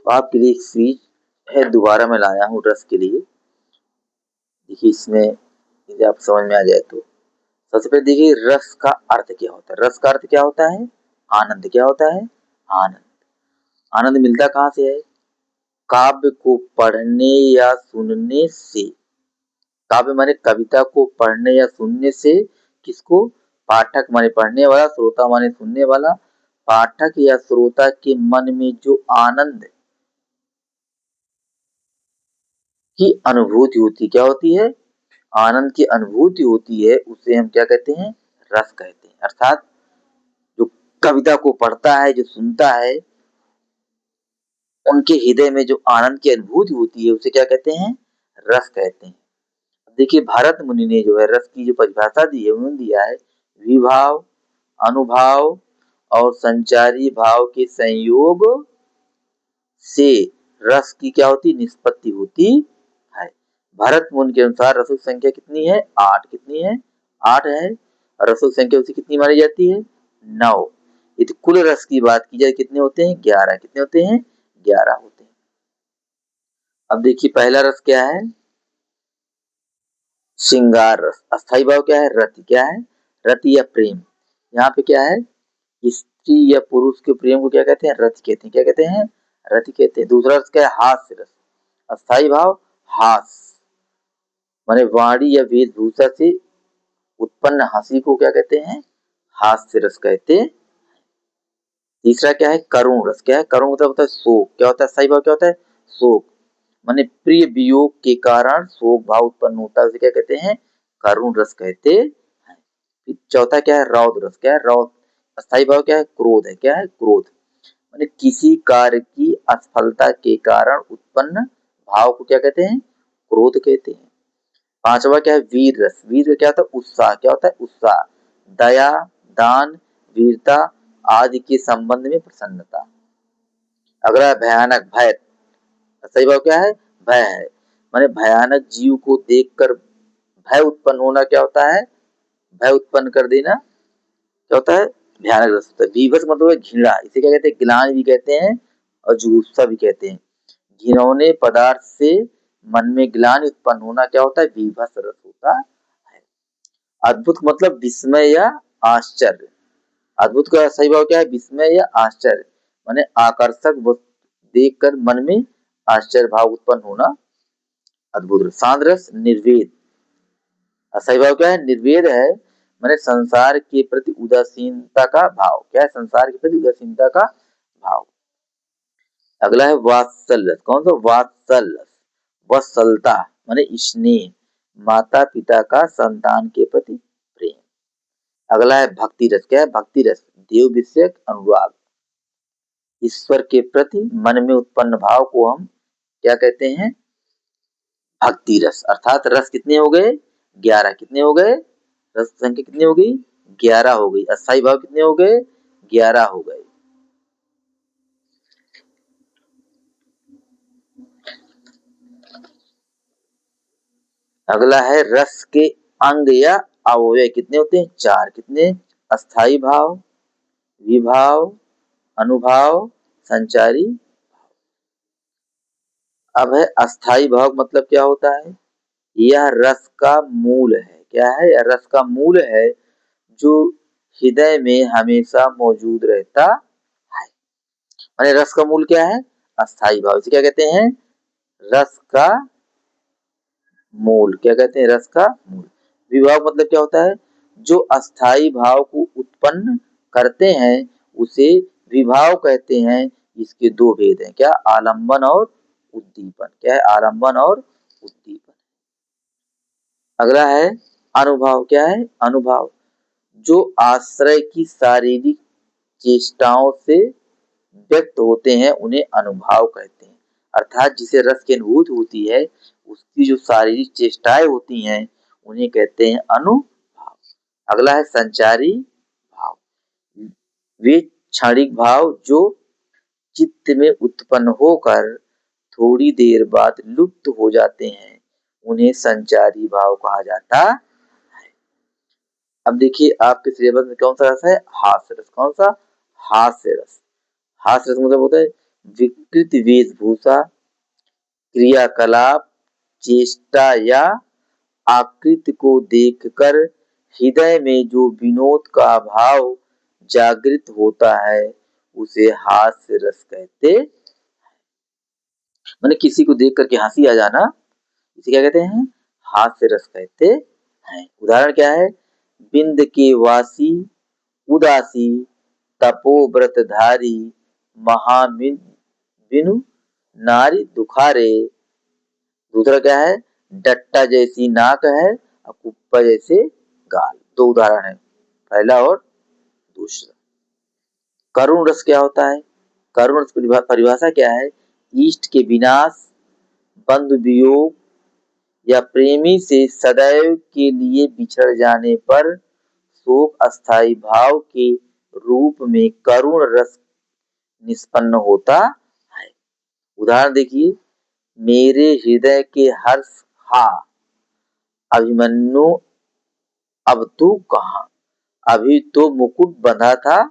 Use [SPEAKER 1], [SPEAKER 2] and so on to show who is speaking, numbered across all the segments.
[SPEAKER 1] तो आपके लिए एक सीरीज है, दोबारा मैं लाया हूँ रस के लिए। देखिए इसमें यदि आप समझ में आ जाए तो सबसे पहले देखिए रस का अर्थ क्या होता है। रस का अर्थ क्या होता है? आनंद। क्या होता है? आनंद। आनंद मिलता कहाँ से है? काव्य को पढ़ने या सुनने से। काव्य माने कविता को पढ़ने या सुनने से। किसको? पाठक माने पढ़ने वाला, श्रोता माने सुनने वाला। पाठक या श्रोता के मन में जो आनंद की अनुभूति होती, क्या होती है? आनंद की अनुभूति होती है, उसे हम क्या कहते हैं? रस कहते हैं। अर्थात जो कविता को पढ़ता है, जो सुनता है, उनके हृदय में जो आनंद की अनुभूति होती है उसे क्या कहते हैं? रस कहते हैं। देखिए भारत मुनि ने जो है रस की जो परिभाषा दी है, उन्होंने दिया है विभाव, अनुभाव और संचारी भाव के संयोग से रस की क्या होती? निष्पत्ति होती है। भरत मुनि के अनुसार रसों की संख्या कितनी है? 8। कितनी है? 8 है। और रसों की संख्या उसे कितनी मानी जाती है? 9। यदि कुल रस की बात की जाए कितने होते हैं? 11। कितने होते हैं? 11 होते हैं। अब देखिए पहला रस क्या है? श्रृंगार रस। अस्थाई भाव क्या है? रति। क्या है? रति या प्रेम। यहाँ पे क्या है? स्त्री या पुरुष के प्रेम को क्या कहते हैं? रति कहते हैं। क्या कहते हैं? रति कहते हैं। दूसरा रस क्या है? हास्य रस। अस्थाई भाव हास माने वाणी या वेशभूषा से उत्पन्न हंसी को क्या कहते हैं? हास्य रस कहते हैं। तीसरा क्या है? करुण रस। क्या है? करुण मतलब होता है शोक। क्या होता है? सही भाव क्या होता है? शोक माने प्रिय वियोग के कारण शोक भाव उत्पन्न होता है, उसे क्या कहते हैं? करुण रस कहते हैं। फिर चौथा क्या है? रौद्र रस। क्या है? रौद्र। अस्थाई भाव क्या है? क्रोध है। क्या है? क्रोध माने किसी कार्य की असफलता के कारण उत्पन्न भाव को क्या कहते हैं? क्रोध कहते हैं। पांचवा क्या है? वीर रस। वीर क्या होता है? उत्साह। क्या होता है? उत्साह, दया, दान, वीरता आदि के संबंध में प्रसन्नता। अगला भयानक भय। सही भाव क्या है? भय है माने भयानक जीव को देखकर भय उत्पन्न होना। क्या होता है? भय उत्पन्न कर देना क्या होता है? भयानक रस होता है। बीभत्स मतलब है घृणा, इसे क्या कहते हैं? ग्लानि भी कहते हैं और जुगुप्सा भी कहते हैं। घिनौने पदार्थ से मन में ग्लानि उत्पन्न होना क्या होता है? बीभत्स रस होता है। अद्भुत मतलब विस्मय या आश्चर्य। अद्भुत का सही भाव क्या है? विस्मय या आश्चर्य माने आकर्षक वस्तु देखकर मन में आश्चर्य भाव उत्पन्न होना अद्भुत रस। शांत रस निर्वेद। सही भाव क्या है? निर्वेद है माने संसार के प्रति उदासीनता का भाव। क्या है? संसार के प्रति उदासीनता का भाव। अगला है वात्सल रस। कौन सा? वात्सल रस। वत्सलता माने स्नेह, माता पिता का संतान के प्रति प्रेम। अगला है भक्ति रस। क्या है? भक्ति रस देव विषयक अनुराग, ईश्वर के प्रति मन में उत्पन्न भाव को हम क्या कहते हैं? भक्ति रस। अर्थात रस कितने हो गए? 11। कितने हो गए? रस संख्या कितनी हो गई? 11 हो गई। अस्थाई भाव कितने हो गए? 11 हो गए। अगला है रस के अंग या अवयव कितने होते हैं? 4। कितने? अस्थाई भाव, विभाव, अनुभाव, संचारी। अब है अस्थाई भाव मतलब क्या होता है? यह रस का मूल है। क्या है? यह रस का मूल है जो हृदय में हमेशा मौजूद रहता है। माने रस का मूल क्या है? अस्थाई भाव। इसे क्या कहते हैं? रस का मूल। क्या कहते हैं? रस का मूल। विभाव मतलब क्या होता है? जो अस्थाई भाव को उत्पन्न करते हैं उसे विभाव कहते हैं। इसके दो भेद हैं। क्या? आलंबन और उद्दीपन। क्या है? आलंबन और उद्दीपन। अगला है अनुभाव। क्या है? अनुभाव जो आश्रय की शारीरिक चेष्टाओं से व्यक्त होते हैं उन्हें अनुभाव कहते हैं। अर्थात जिसे रस की अनुभूति होती है उसकी जो शारीरिक चेष्टाएं होती हैं उन्हें कहते हैं अनुभाव। अगला है संचारी भाव। वे क्षणिक भाव जो चित्त में उत्पन्न होकर थोड़ी देर बाद लुप्त हो जाते हैं उन्हें संचारी भाव कहा जाता है। अब देखिए आपके सिलेबस में कौन सा रस है? हास्य रस। कौन सा? हास्य रस। हास्य रस मतलब होता है विकृत वेशभूषा, क्रियाकलाप, चेष्टा या आकृति को देखकर हृदय में जो विनोद का भाव जागृत होता है उसे हास्य रस कहते। मैंने किसी को देख करके हंसी आ जाना, इसे क्या कहते हैं? हास्य रस कहते हैं। उदाहरण क्या है? बिंद के वासी उदासी, तपोव्रतधारी, महाबिनु नारी दुखारे। दूसरा क्या है? डट्टा जैसी नाक है और कुप्पा जैसे गाल। दो उदाहरण है, पहला और दूसरा। करुण रस क्या होता है? करुण रस परिभाषा क्या है? इष्ट के विनाश, बंधु वियोग या प्रेमी से सदैव के लिए बिछड़ जाने पर शोक अस्थायी भाव के रूप में करुण रस निष्पन्न होता है। उदाहरण देखिए, मेरे हृदय के हर्ष हा, अभिमन्यु अब तू कहाँ, अभी तो मुकुट बंधा था,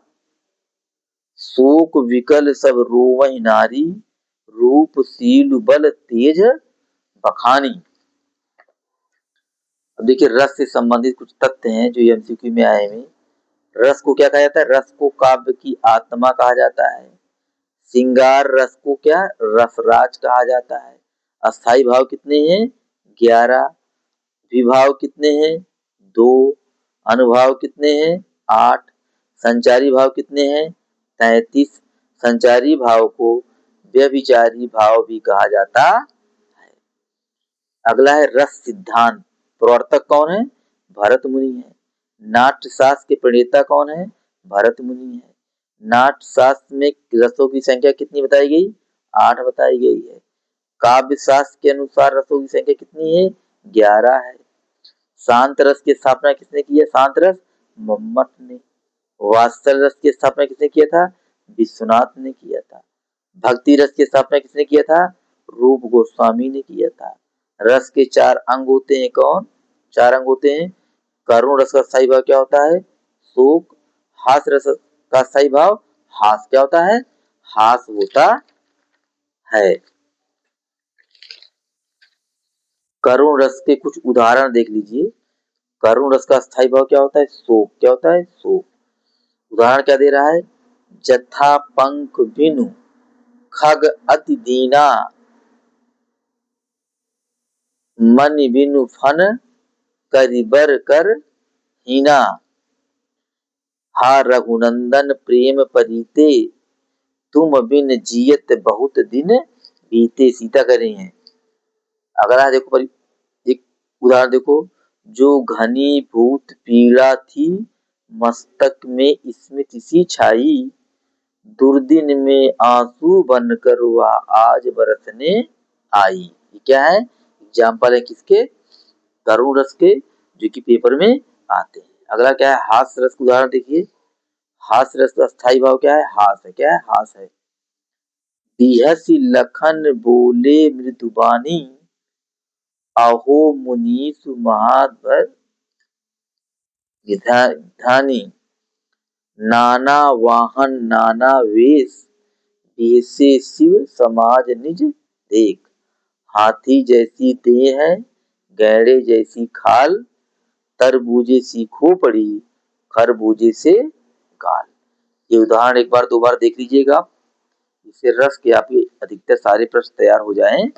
[SPEAKER 1] शोक विकल सब रोवहि नारी, रूप शील बल तेज बखानी। अब देखिए, रस से संबंधित कुछ तथ्य हैं जो एमसीक्यू में आए हुए। रस को क्या कहा जाता है? रस को काव्य की आत्मा कहा जाता है। श्रृंगार रस को क्या? रसराज कहा जाता है। अस्थाई भाव कितने हैं? 11। विभाव कितने हैं? 2। अनुभाव कितने हैं? 8। संचारी भाव कितने हैं? 33। संचारी भाव को व्यभिचारी भाव भी कहा जाता है। अगला है रस सिद्धांत। प्रवर्तक कौन है? भरत मुनि है। नाट्य शास्त्र के प्रणेता कौन है? भरत मुनि है। नाट्य शास्त्र में रसों की संख्या कितनी बताई गई? 8 बताई गई है। काव्य शास्त्र के अनुसार रसों की संख्या कितनी है? 11 है। शांत रस की स्थापना किसने की है? शांत रस मम्मट ने। वात्सल रस की स्थापना किसने किया था? विश्वनाथ ने किया था। भक्ति रस की स्थापना किसने किया था? रूप गोस्वामी ने किया था। रस के 4 अंग होते हैं। कौन 4 अंग होते हैं? करुण रस का स्थायी भाव क्या होता है? शोक। हास्य रस का स्थायी भाव हास क्या होता है? हास होता है। करुण रस के कुछ उदाहरण देख लीजिए। करुण रस का स्थायी भाव क्या होता है? शोक। क्या होता है? शोक। उदाहरण क्या दे रहा है? जथा पंख बिनु खग अति दीना, मन बिनु फन करिबर कर हीना, हा रघुनंदन प्रेम परीते, तुम बिन जियत बहुत दिन बीते। सीता कर रही हैं। अगला देखो, एक उदाहरण देखो। जो घनी भूत पीड़ा थी, मस्तक में स्मृति सी छाई, दुर्दिन में आंसू बनकर वह आज बरसने आई। ये क्या है? एग्जाम्पल है किसके? करुण रस के, जो कि पेपर में आते हैं। अगला क्या है? हास्य रस का उदाहरण देखिए। हास्य रस का स्थायी भाव क्या है? हास है। क्या है? हास है। बिहसी लखन बोले मृदुबानी, अहो मुनीस महावर विधानी, नाना वाहन नाना वेश, बेसे शिव समाज निज देख, हाथी जैसी देह है, गैड़े जैसी खाल, तरबूजे सी खोपड़ी, खरबूजे से गाल। ये उदाहरण एक बार 2 बार देख लीजिएगा, इससे रस के आपके अधिकतर सारे प्रश्न तैयार हो जाएं।